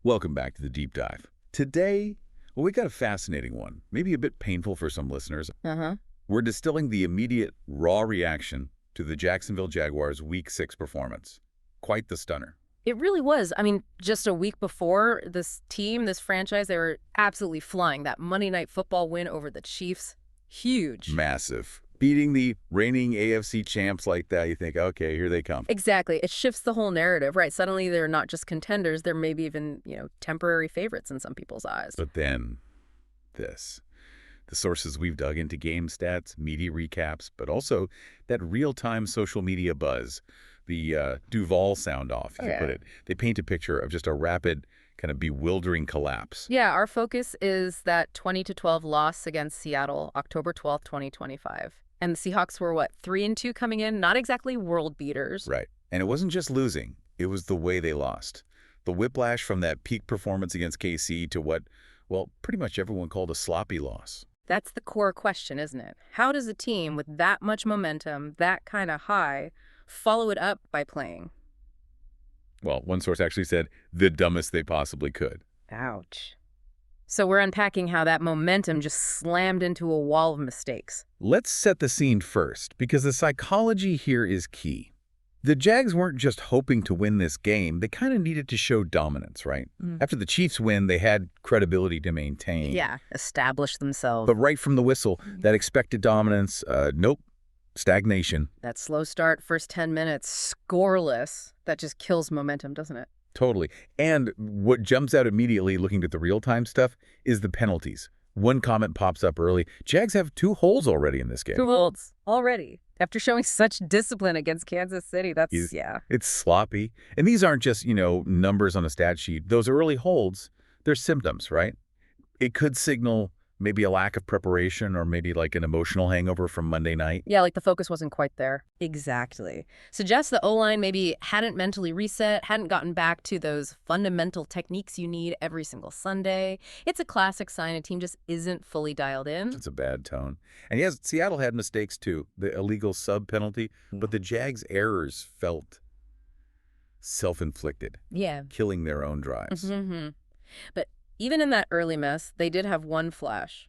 Welcome back to the Deep Dive. Today, well, we got a fascinating one, maybe a bit painful for some listeners. We're distilling the immediate, raw reaction to the Jacksonville Jaguars' Week 6 performance. Quite the stunner. It really was. I mean, just a week before, this team, this franchise, they were absolutely flying. That Monday Night Football win over the Chiefs, huge. Massive. Beating the reigning AFC champs like that, you think, okay, here they come. Exactly. It shifts the whole narrative, right? Suddenly they're not just contenders, they're maybe even, temporary favorites in some people's eyes. But then, this. The sources we've dug into game stats, media recaps, but also that real-time social media buzz, the Duval sound-off, if you put it. They paint a picture of just a rapid, kind of bewildering collapse. Yeah, our focus is that 20-12 loss against Seattle, October 12th, 2025. And the Seahawks were, 3-2 coming in? Not exactly world beaters. Right. And it wasn't just losing. It was the way they lost. The whiplash from that peak performance against KC to what, well, pretty much everyone called a sloppy loss. That's the core question, isn't it? How does a team with that much momentum, that kind of high, follow it up by playing? Well, one source actually said the dumbest they possibly could. Ouch. So we're unpacking how that momentum just slammed into a wall of mistakes. Let's set the scene first, because the psychology here is key. The Jags weren't just hoping to win this game. They kind of needed to show dominance, right? After the Chiefs win, they had credibility to maintain. Yeah, establish themselves. But right from the whistle, that expected dominance, nope, stagnation. That slow start, first 10 minutes, scoreless, that just kills momentum, doesn't it? Totally. And what jumps out immediately looking at the real-time stuff is the penalties. One comment pops up early. Jags have 2 holes already in this game. 2 holds already. After showing such discipline against Kansas City, It's sloppy. And these aren't just, numbers on a stat sheet. Those early holds, they're symptoms, right? It could signal maybe a lack of preparation or maybe like an emotional hangover from Monday night. Yeah, like the focus wasn't quite there. Exactly. Suggests the O-line maybe hadn't mentally reset, hadn't gotten back to those fundamental techniques you need every single Sunday. It's a classic sign a team just isn't fully dialed in. It's a bad tone. And yes, Seattle had mistakes too, the illegal sub penalty, but the Jags' errors felt self-inflicted. Yeah. Killing their own drives. But even in that early mess, they did have one flash,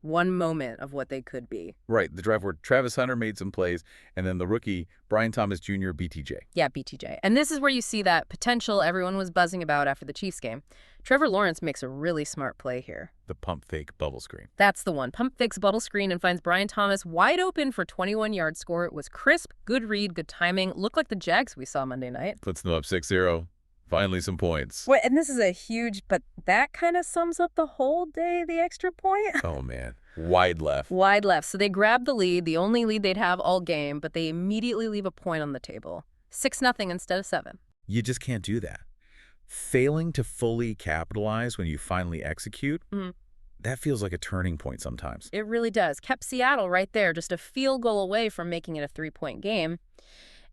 one moment of what they could be. Right, the drive where Travis Hunter made some plays, and then the rookie, Brian Thomas Jr., BTJ. Yeah, BTJ. And this is where you see that potential everyone was buzzing about after the Chiefs game. Trevor Lawrence makes a really smart play here. The pump fake bubble screen. That's the one. Pump fakes bubble screen and finds Brian Thomas wide open for 21-yard score. It was crisp, good read, good timing. Looked like the Jags we saw Monday night. Puts them up 6-0. Finally some points. Wait, and this is a huge, but that kind of sums up the whole day, the extra point. Oh, man. Wide left. Wide left. So they grab the lead, the only lead they'd have all game, but they immediately leave a point on the table. 6-0 instead of 7. You just can't do that. Failing to fully capitalize when you finally execute, that feels like a turning point sometimes. It really does. Kept Seattle right there, just a field goal away from making it a 3-point game.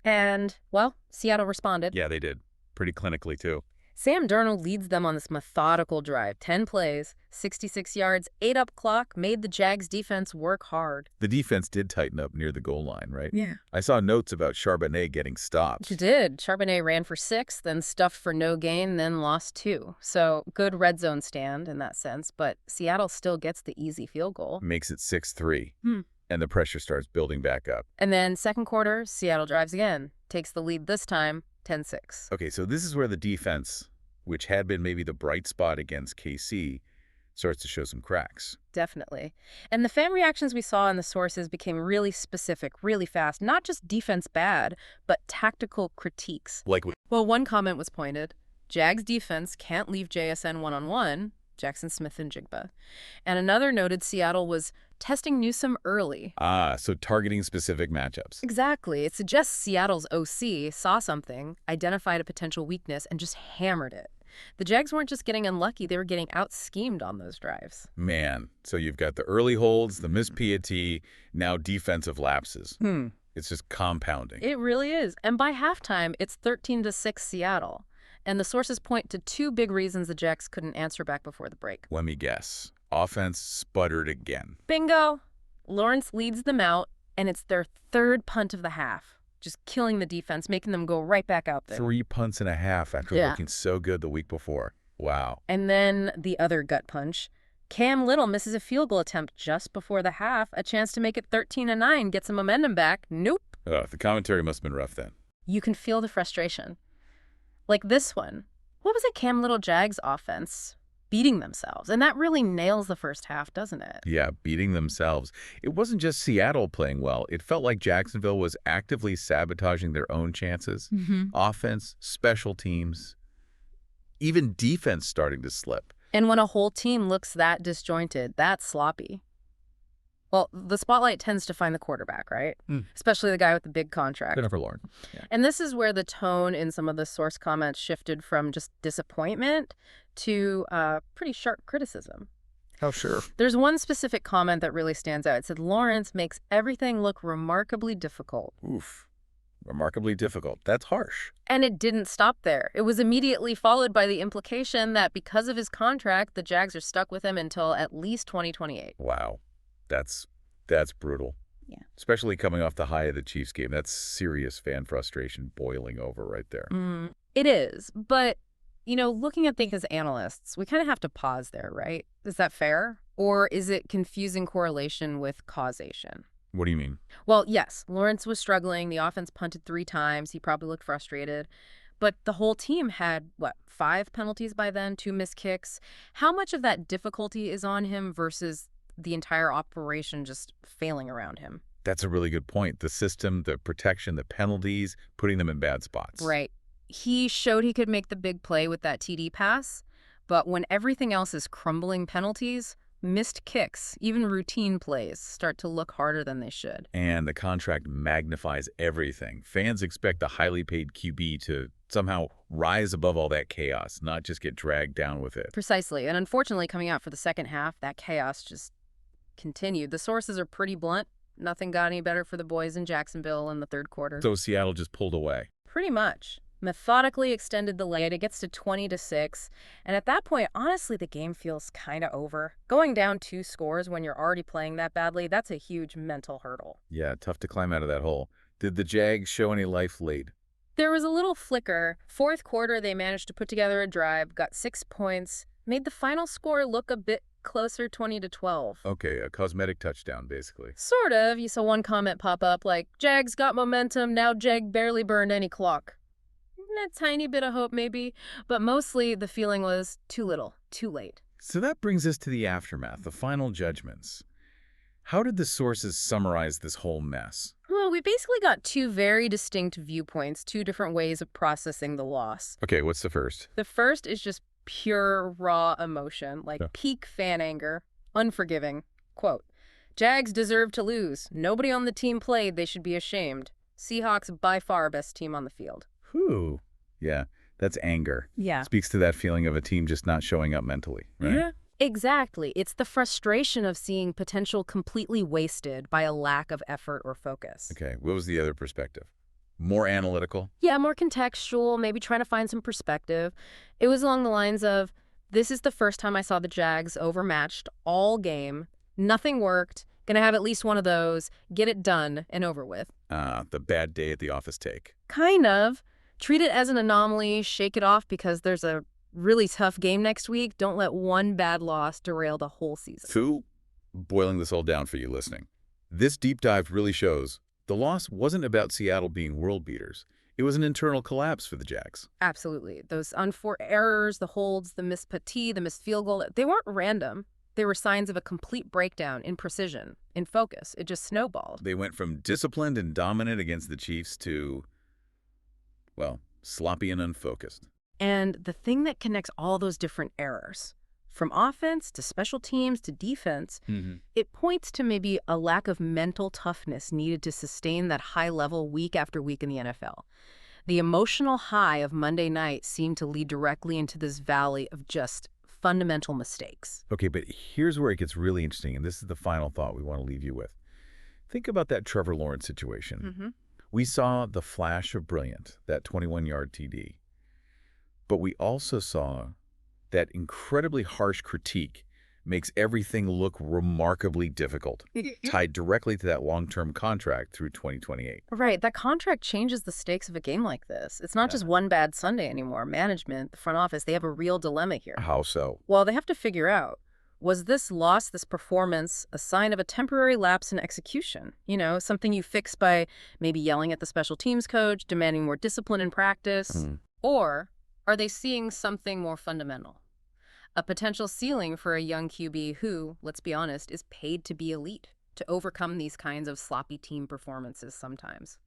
And, well, Seattle responded. Yeah, they did. Pretty clinically, too. Sam Darnold leads them on this methodical drive. 10 plays, 66 yards, 8 up clock, made the Jags defense work hard. The defense did tighten up near the goal line, right? Yeah. I saw notes about Charbonnet getting stopped. She did. Charbonnet ran for 6, then stuffed for no gain, then lost 2. So good red zone stand in that sense, but Seattle still gets the easy field goal. Makes it 6-3. And the pressure starts building back up. And then second quarter, Seattle drives again. Takes the lead this time, 10-6. Okay, so this is where the defense, which had been maybe the bright spot against KC, starts to show some cracks. Definitely. And the fan reactions we saw in the sources became really specific, really fast. Not just defense bad, but tactical critiques. Well, one comment was pointed. Jags defense can't leave JSN one-on-one, Jackson Smith and Jigba. And another noted Seattle was testing Newsome early. So targeting specific matchups. Exactly. It suggests Seattle's OC saw something, identified a potential weakness, and just hammered it. The Jags weren't just getting unlucky, they were getting out-schemed on those drives. Man, so you've got the early holds, the missed PAT, now defensive lapses. It's just compounding. It really is. And by halftime, it's 13-6 Seattle. And the sources point to 2 big reasons the Jags couldn't answer back before the break. Let me guess. Offense sputtered again. Bingo! Lawrence leads them out, and it's their 3rd punt of the half. Just killing the defense, making them go right back out there. 3 punts and a half after looking so good the week before. Wow. And then the other gut punch. Cam Little misses a field goal attempt just before the half, a chance to make it 13-9, get some momentum back. Nope. The commentary must have been rough then. You can feel the frustration. Like this one. What was it, Cam Little Jags offense? Beating themselves. And that really nails the first half, doesn't it? Yeah, beating themselves. It wasn't just Seattle playing well. It felt like Jacksonville was actively sabotaging their own chances. Offense, special teams, even defense starting to slip. And when a whole team looks that disjointed, that's sloppy. Well, the spotlight tends to find the quarterback, right? Especially the guy with the big contract. Jennifer Lawrence. Yeah. And this is where the tone in some of the source comments shifted from just disappointment to pretty sharp criticism. Oh, sure. There's one specific comment that really stands out. It said, Lawrence makes everything look remarkably difficult. Oof. Remarkably difficult. That's harsh. And it didn't stop there. It was immediately followed by the implication that because of his contract, the Jags are stuck with him until at least 2028. Wow. That's brutal. Yeah. Especially coming off the high of the Chiefs game. That's serious fan frustration boiling over right there. It is. But, you know, looking at things as analysts, we kind of have to pause there, right? Is that fair? Or is it confusing correlation with causation? What do you mean? Well, yes, Lawrence was struggling. The offense punted 3 times. He probably looked frustrated. But the whole team had, 5 penalties by then, 2 missed kicks. How much of that difficulty is on him versus the entire operation just failing around him? That's a really good point. The system, the protection, the penalties, putting them in bad spots. Right. He showed he could make the big play with that TD pass, but when everything else is crumbling penalties, missed kicks, even routine plays, start to look harder than they should. And the contract magnifies everything. Fans expect the highly paid QB to somehow rise above all that chaos, not just get dragged down with it. Precisely. And unfortunately, coming out for the second half, that chaos just continued. The sources are pretty blunt. Nothing got any better for the boys in Jacksonville in the third quarter. So Seattle just pulled away. Pretty much. Methodically extended the lead. It gets to 20-6. And at that point, honestly, the game feels kind of over. Going down 2 scores when you're already playing that badly, that's a huge mental hurdle. Yeah, tough to climb out of that hole. Did the Jags show any life late? There was a little flicker. Fourth quarter, they managed to put together a drive, got 6 points, made the final score look a bit closer, 20-12. Okay, a cosmetic touchdown, basically. Sort of. You saw one comment pop up like, Jags got momentum, now Jag barely burned any clock. A tiny bit of hope, maybe, but mostly the feeling was too little, too late. So that brings us to the aftermath, the final judgments. How did the sources summarize this whole mess? Well, we basically got 2 very distinct viewpoints, 2 different ways of processing the loss. Okay, what's the first? The first is just pure, raw emotion, like peak fan anger, unforgiving. Quote, Jags deserve to lose. Nobody on the team played. They should be ashamed. Seahawks by far best team on the field. Whew. Yeah, that's anger. Yeah. Speaks to that feeling of a team just not showing up mentally, right? Yeah. Exactly. It's the frustration of seeing potential completely wasted by a lack of effort or focus. Okay, what was the other perspective? More analytical? Yeah, more contextual, maybe trying to find some perspective. It was along the lines of, this is the first time I saw the Jags overmatched all game. Nothing worked. Gonna have at least one of those. Get it done and over with. The bad day at the office take. Kind of. Treat it as an anomaly, shake it off because there's a really tough game next week. Don't let one bad loss derail the whole season. Fu, boiling this all down for you listening. This deep dive really shows the loss wasn't about Seattle being world beaters. It was an internal collapse for the Jags. Absolutely. Those unforced errors, the holds, the missed patee, the missed field goal, they weren't random. They were signs of a complete breakdown in precision, in focus. It just snowballed. They went from disciplined and dominant against the Chiefs to, well, sloppy and unfocused. And the thing that connects all those different errors, from offense to special teams to defense, it points to maybe a lack of mental toughness needed to sustain that high level week after week in the NFL. The emotional high of Monday night seemed to lead directly into this valley of just fundamental mistakes. Okay, but here's where it gets really interesting, and this is the final thought we want to leave you with. Think about that Trevor Lawrence situation. We saw the flash of brilliant, that 21-yard TD. But we also saw that incredibly harsh critique makes everything look remarkably difficult, tied directly to that long-term contract through 2028. Right, that contract changes the stakes of a game like this. It's not just one bad Sunday anymore. Management, the front office, they have a real dilemma here. How so? Well, they have to figure out, was this loss, this performance, a sign of a temporary lapse in execution? You know, something you fix by maybe yelling at the special teams coach, demanding more discipline in practice? Or are they seeing something more fundamental? A potential ceiling for a young QB who, let's be honest, is paid to be elite, to overcome these kinds of sloppy team performances sometimes.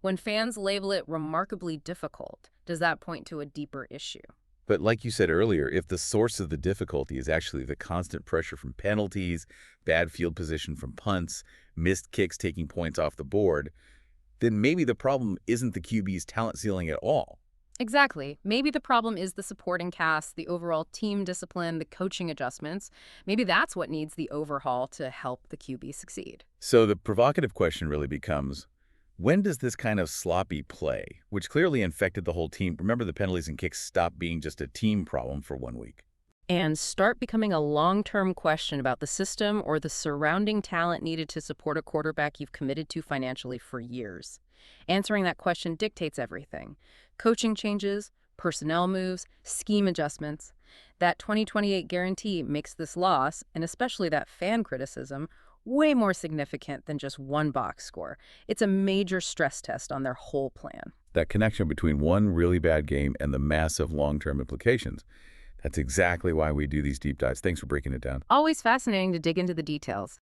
When fans label it remarkably difficult, does that point to a deeper issue? But like you said earlier, if the source of the difficulty is actually the constant pressure from penalties, bad field position from punts, missed kicks taking points off the board, then maybe the problem isn't the QB's talent ceiling at all. Exactly. Maybe the problem is the supporting cast, the overall team discipline, the coaching adjustments. Maybe that's what needs the overhaul to help the QB succeed. So the provocative question really becomes, when does this kind of sloppy play, which clearly infected the whole team — remember, the penalties and kicks — stop being just a team problem for 1 week? And start becoming a long-term question about the system or the surrounding talent needed to support a quarterback you've committed to financially for years. Answering that question dictates everything: coaching changes, personnel moves, scheme adjustments. That 2028 guarantee makes this loss, and especially that fan criticism, way more significant than just one box score. It's a major stress test on their whole plan. That connection between one really bad game and the massive long-term implications. That's exactly why we do these deep dives. Thanks for breaking it down. Always fascinating to dig into the details.